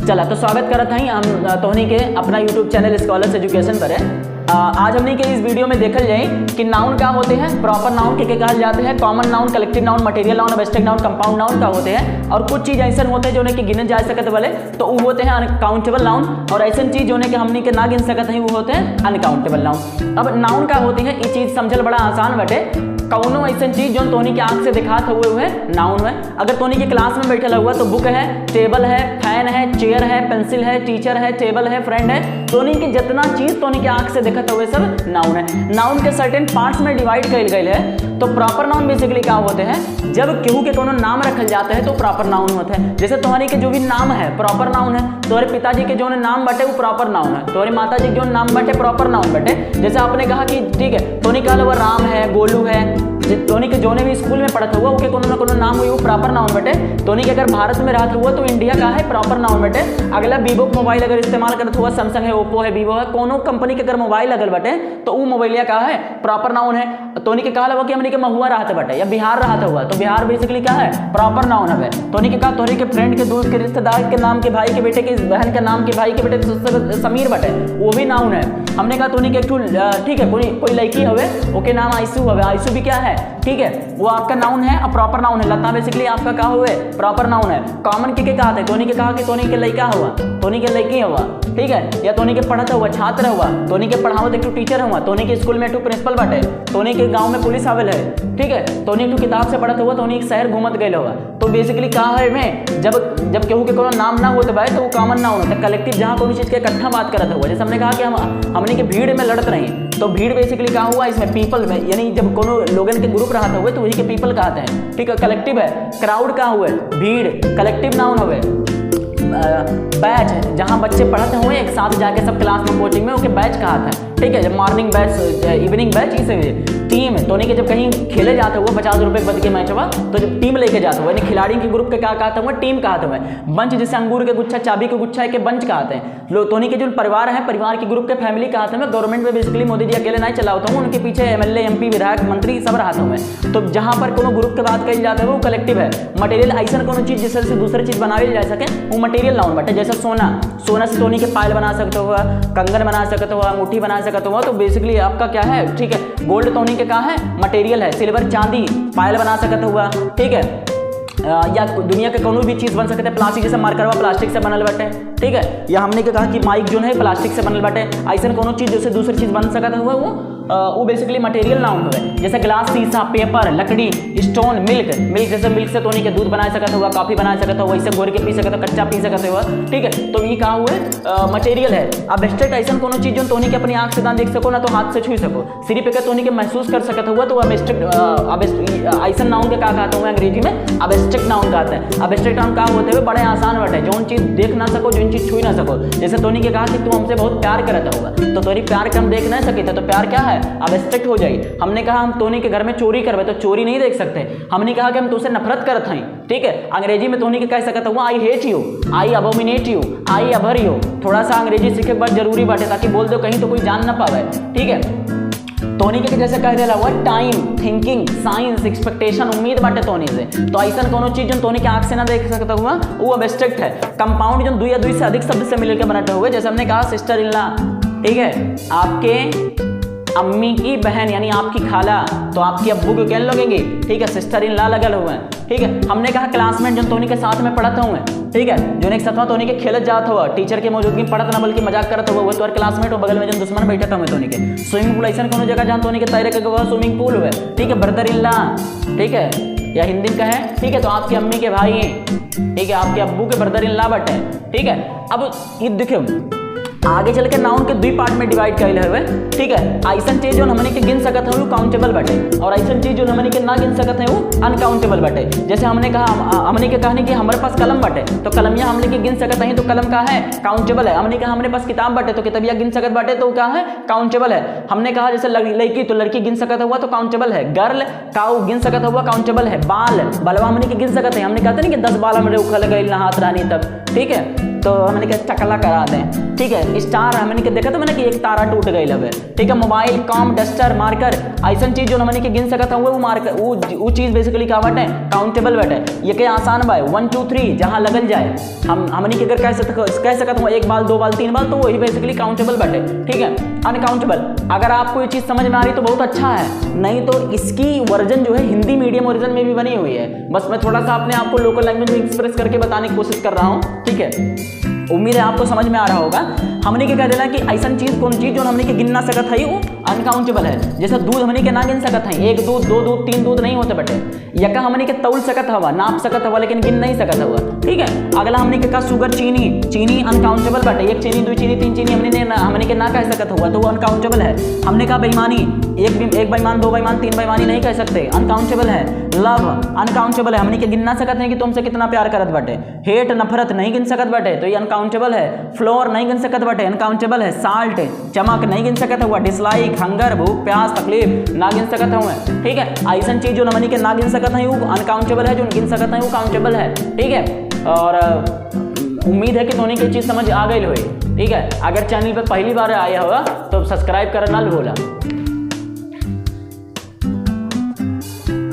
चला तो स्वागत करत हई हम तोहनी के अपना यूट्यूब चैनल स्कॉलर्स एजुकेशन पर है। आज हमने के इस वीडियो में देखल जाए कि नाउन क्या होते हैं, प्रॉपर नाउन के कहल जाते हैं, common noun, collective noun, material noun, abstract noun, compound noun क्या होते हैं, और कुछ चीज ऐसे होते हैं जो कि गिने जा सकत वाले तो वो होते हैं अनकाउंटेबल नाउन, और ऐसे चीज जो कि हमने के ना गिन सकत हैं वो होते हैं अनकाउंटेबल नाउन। अब नाउन क्या होती है ये चीज समझल बड़ा आसान बटे। कौनो ऐसा चीज जो तोनी के आंख से दिखात हुए नाउन है। अगर तोनी के क्लास में बैठा हुआ तो बुक है, टेबल है, फैन है, चेयर है, पेंसिल है, टीचर है, टेबल है, फ्रेंड है, तोनी के जितना चीज तोनी के आंख से दिखत हुए सब नाउन है। नाउन के सर्टेन पार्ट्स में डिवाइड कइल गइल है। तो प्रॉपर नाउन बेसिकली क्या होते हैं, जब केहू के कोनो नाम रखल जाते हैं तो प्रॉपर नाउन होते हैं। जैसे तुम्हारी के जो भी नाम है प्रॉपर नाउन है। तुम्हारे पिताजी के जो नाम बटे वो प्रॉपर नाउन है, तुम्हारी माता जी के जो नाम बटे प्रॉपर नाउन बटे। जैसे आपने कहा कि ठीक है तोनी कहा वो राम है, गोलू है, तोनी के जोने भी स्कूल में पढ़त हुआ उनके कोनो ना कोनो नाम हुई वो प्रॉपर नाउन बटे। तोनी के अगर भारत में रहता हुआ तो इंडिया का है प्रॉपर नाउन बटे। अगला वीवो मोबाइल अगर इस्तेमाल करत हुआ, सैमसंग है, ओप्पो है, वीवो है, कोनो कंपनी के अगर मोबाइल अगर बटे तो वो मोबाइलिया का है प्रॉपर नाउन है। तोनी के कहा कि हमने के महुआ रहता बटे या बिहार रहता हुआ तो बिहार बेसिकली क्या है प्रॉपर नाउन है। तोनी के कहा तोरी के फ्रेंड के दोस्त के रिश्तेदार के नाम के भाई के बेटे के बहन के नाम के भाई के बेटे समीर बटे वो भी नाउन है। हमने कहा तोनी के ठीक है कोई लड़की हवे ओके नाम आयसू हवे, आयसू भी क्या है ठीक है वो आपका नाउन है और प्रॉपर नाउन है। लता बेसिकली आपका क्या हुए प्रॉपर नाउन है। कॉमन के कहा थे तोनी के कहा कि तोनी के लड़का हुआ, तोनी के लड़की हुआ ठीक है, या तोनी के पढ़ता हुआ छात्र हुआ, तोनी के पढ़ावत एक टीचर हुआ, तोनी के स्कूल में एक प्रिंसिपल बाटे, तोनी के गांव में पुलिस आवेल है ठीक है, तोनी एक किताब से पढ़त हुआ, तोनी एक शहर घूमत गए हुआ। तो बेसिकली कहा है में जब केहू के कोनो नाम ना होते भाई तो वो कॉमन नाउन होता है। कलेक्टिव जहाँ कोनो चीज के इकट्ठा बात करत हुआ, जैसे हमने कहा कि हमने के भीड़ में लड़त रही तो भीड़ बेसिकली क्या हुआ इसमें पीपल में, यानी जब कोनो लोगन के ग्रुप रहते हुए तो वही के पीपल कहते हैं ठीक है। कलेक्टिव है, क्राउड का हुए, भीड़ कलेक्टिव नाउन हुए। बैच जहाँ बच्चे पढ़ते हुए एक साथ जाके सब क्लास में कोचिंग में ओके बैच कहा था ठीक है। जब मॉर्निंग बैच इवनिंग बैच इसे टीम तोनी के जब कहीं खेले जाते हुए 50 रुपए बद के मैच हुआ तो जब टीम लेके जाते हुए खिलाड़ी के ग्रुप के क्या कहते हुए टीम कहते हुए। बंच जैसे अंगूर के गुच्छा, चाबी के गुच्छा के बंच कहते हैं। लोग तोनी के जो परिवार है परिवार के ग्रुप के फैमिली कहते हैं। गवर्नमेंट में बेसिकली मोदी जी अकेले नहीं चलाता हूँ, उनके पीछे एमएलए एमपी विधायक मंत्री सब रहते हुए। तो जहाँ पर कोनो ग्रुप के बात कही जाते हैं वो कलेक्टिव है। मटेरियल ऐसा कोनो चीज जिससे से दूसरी चीज बनावे जा सके वो मटेरियल नाउन बटे। जैसे सोना से तोनी के पायल बना सकते हो, कंगन बना सकते हो, अंगूठी बना सकते हो, तो बेसिकली आपका क्या है ठीक है। गोल्ड तोनी के कहा है मटेरियल है। सिल्वर चांदी पायल बना सकते हुआ ठीक है, या दुनिया के कोनो भी चीज बन सकते हैं। प्लास्टिक जैसे मार्कर प्लास्टिक से बनल बटे ठीक है, या हमने के कहा कि माइक जो है प्लास्टिक से बनल बटे। ऐसा कोनो चीज जैसे दूसरी चीज बन सकता हुआ वो बेसिकली मटेरियल नाउन हुए। जैसे ग्लास, शीशा, पेपर, लकड़ी, स्टोन, मिल्क जैसे मिल्क से तोनी के दूध बना सकता हुआ, कॉफी बना सकता हुआ, वैसे घोर के पी सकता, कच्चा पी सकते हुआ ठीक है। तो ये कहा हुए मटेरियल है। अब एब्स्ट्रैक्ट ऐसा कोनो चीज जो तोनी के अपनी आंख से ना देख सको ना तो हाथ से छू सको, सिर्फ एक तोनी के महसूस कर सकता हुआ तो एब्स्ट्रैक्ट ऐसा नाउन के क्या कहते हैं अंग्रेजी में एब्स्ट्रैक्ट नाउन कहते हैं। एब्स्ट्रैक्ट नाउन का होते हुए बड़े आसान बटे, जो चीज देख ना सको, जो चीज छू ना सको। जैसे तोनी के कहा कि तू हमसे बहुत प्यार करता होगा तो तोरी प्यार के हम देख नहीं सके थे तो प्यार क्या है एब्स्ट्रैक्ट हो जाए। हमने कहा हम तोनी के घर में चोरी करवे तो चोरी नहीं देख सकते। हमने कहा कि हम तुझसे नफरत करत हैं ठीक है, अंग्रेजी में तोनी के कह सकता हुआ I hate you, I abominate you, I abhor you. थोड़ा सा अंग्रेजी सीखे बात जरूरी बाटे ताकि बोल दो कहीं तो कोई जान ना पावे ठीक है। तोनी के जैसे कह दिया हुआ टाइम, थिंकिंग, साइंस, एक्सपेक्टेशन, उम्मीद बाटे तोनी से। तो ऐसा कोनो चीज जो तोनी के आंख से ना देख सकता हुआ वो एब्स्ट्रैक्ट है। कंपाउंड जो 2 या 2 से अधिक शब्द से मिलकर बनाते हुए, जैसे हमने कहा सिस्टर इन लॉ ठीक है, आपके अम्मी की बहन यानी आपकी खाला, तो आपकी अब्बू को क्या लगेंगे ठीक है सिस्टर इन लॉ लगल हुए ठीक है। हमने कहा क्लासमेट जो तोनी के साथ में पढ़ते हुए ठीक है, जो एक साथ तोनी के खेलत जात हुआ, टीचर के मौजूदगी में पढ़त ना बल्कि मजाक करत हुआ, वो तो क्लासमेट हो, बगल में जो दुश्मन बैठा था तोनी के। स्विमिंग पूल ऐसा कोनो जगह जहाँ तोनी के तैरे के स्विमिंग पूल हुए ठीक है, ब्रदर इन लॉ ठीक है, या हिंदी में कहे ठीक है तो आपकी अम्मी के भाई ठीक है, आपके अब्बू के ब्रदर इन लॉ बटे ठीक है। अब ये देखो आगे चल के नाउन के 2 पार्ट में डिवाइड कर हुए ठीक है। ऐसा चीज जो हमने के गिन सकते हैं वो काउंटेबल बटे, और ऐसा चीज जो हमने के ना गिन सकते हैं वो अनकाउंटेबल बटे। जैसे हमने कहा हमने के कहने कि हमारे पास कलम बटे तो कलमिया हमने के गिन सकते हैं तो कलम का है काउंटेबल है। हमने कहा हमारे पास किताब बटे तो किताबिया गिन सकत बटे तो क्या है काउंटेबल है। हमने कहा जैसे लड़की तो लड़की गिन सकता हुआ तो काउंटेबल है। गर्ल काऊ गिन सकता हुआ काउंटेबल है। बाल बलवा हमने के गिन सकते हैं। हमने कहते नहीं कि 10 बाल हमारे उखल गए हाथ रानी तब ठीक है। तो हमने के चकला करा दें। ठीक है, स्टार हमने के देखा तो मैंने कि एक तारा टूट गई लवे। ठीक है, मोबाइल, कॉम, डस्टर, मार्कर, ऐसा चीज जो हमने के गिन सकता हुआ वो मार्कर वो चीज बेसिकली क्या बाटे, काउंटेबल बाटे। ये के आसान बा 1 2 3 जहां लगल जाए हमने के अगर कह सकता हूँ 1 बाल 2 बाल 3 बाल तो वही बेसिकली काउंटेबल बाटे। ठीक है, अनकाउंटेबल। अगर आपको ये चीज समझ में आ रही तो बहुत अच्छा है, नहीं तो इसकी वर्जन जो है हिंदी मीडियम ओरिजिन में भी बनी हुई है। बस मैं थोड़ा सा अपने आप को लोकल लैंग्वेज में एक्सप्रेस करके बताने की कोशिश कर रहा हूँ। ठीक है, उम्मीद है आपको समझ में आ रहा होगा। हमने के कह देना कि ऐसा चीज कौन चीज जो हमने के गिन ना सकत है वो अनकाउंटेबल है। जैसे दूध हमने के ना गिन सकत है, 1 दूध 2 दूध 3 दूध नहीं होते बटे। यका हमने के तौल सकत हवा, नाप सकत हवा, लेकिन गिन नहीं सकत हवा। ठीक है, अगला हमने के कहा शुगर, चीनी अनकाउंटेबल बटे। 1 चीनी 2 चीनी 3 चीनी हमने के ना कह सकत हुआ तो वो अनकाउंटेबल है। हमने कहा बेईमानी, एक बेईमान 2 बेईमान 3 बेईमानी नहीं कह सकते, अनकाउंटेबल है। लव अनकाउंटेबल है, हमने के गिन ना सकत है कि तुमसे कितना प्यार करत बटे। हेट नफरत नहीं गिन सकत बटे तो ये अनकाउंटेबल है। फ्लोर नहीं गिन सकत बटे, अनकाउंटेबल है। साल्ट चमक नहीं गिन सकत हुआ। डिसलाइक हंगर भूख प्यास तकलीफ ना गिन सकत हुआ। ठीक है, ऐसा चीज जो हमने के ना गिन सकत है वो अनकाउंटेबल है, जो गिन सकत है वो काउंटेबल है। ठीक है, और उम्मीद है कि धोनी की चीज समझ आ गई हुई। ठीक है, अगर चैनल पे पहली बार आया होगा तो सब्सक्राइब करना ना भूला।